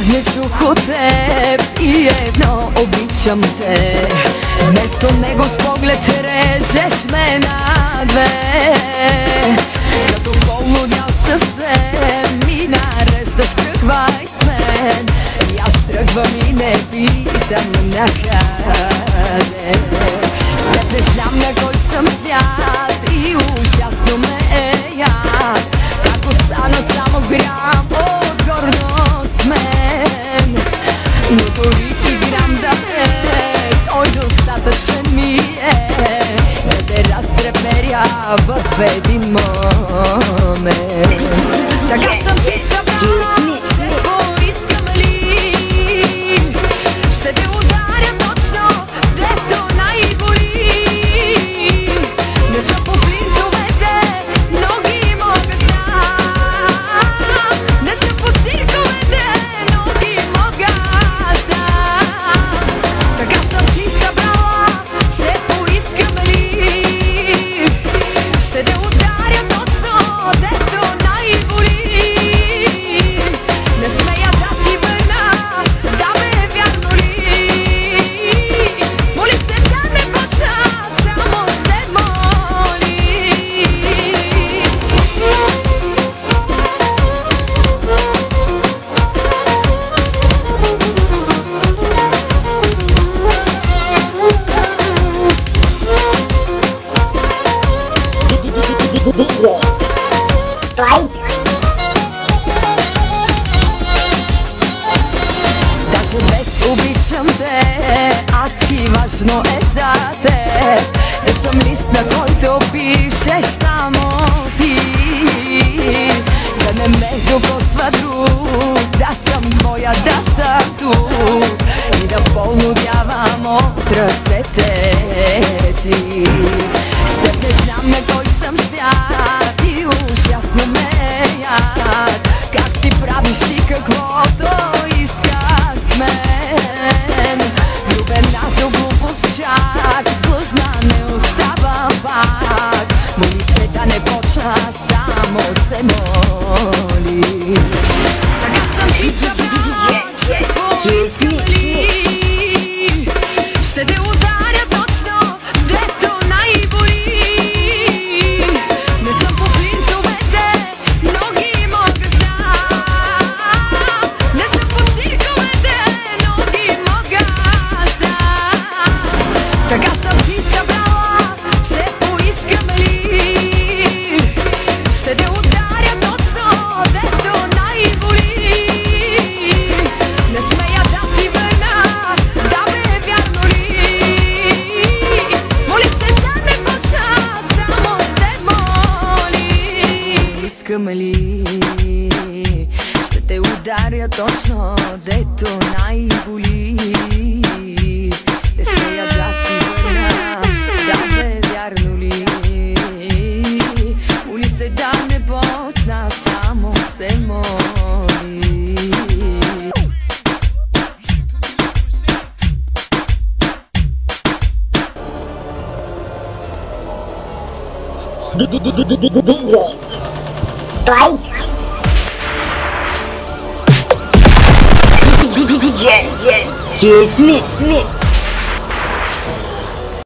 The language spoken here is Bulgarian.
Не чух от теб и едно обичам те. Вместо него с поглед режеш ме на две. Като полудял съвсем ми нареждаш тръгвай с мен. И аз тръгвам и не питам накъде. С теб не знам на кой съм свят и ужасно ме е яд. Как остана само грам от гордост мен. Но дори и грам да е, той достатъчен ми е да те разтреперя в един момент. Така съм ти събрала, че поискам ли ще те ударя точно, дето най-боли. Не съм по флинтовете, но ги мога знам. Не съм по цирковете, но ги мога знам. Така съм ти събрала, че поискам ли ще те ударя точно, дето най-боли. Не смея да ти върна, да бе, вярно ли? Моли се да не почна, само се моли. Даже без обичам те, адски важно е за те. Да съм лист, на който пишеш само ти. Да не ме докосва друг, да съм твоя, да съм тук. И да полудявам от ръцете ти. С теб не знам на кой съм свят и ужасно ме е яд. Как си правиш ти каквото искаш с мен. Влюбена до глупост чак, длъжна не остава пак. Моли се да не почна, само се моли. Така съм ти събрала, че поискам ли ще те ударя точно, дето най-боли. Не съм по флинтовете, но ги мога знам. Не съм по цирковете, но ги мога знам. Така съм ти събрала, че поискам ли ще те ударя точно, дето най-боли. Не смея да ти върна, да бе, вярно ли? Моли се да не почна, само се моли. Искам ли ще те ударя точно, дето най-боли. Не смея да ти върна, да бе, вярно ли? Моли се да не почна, само се моли. DJ Smith.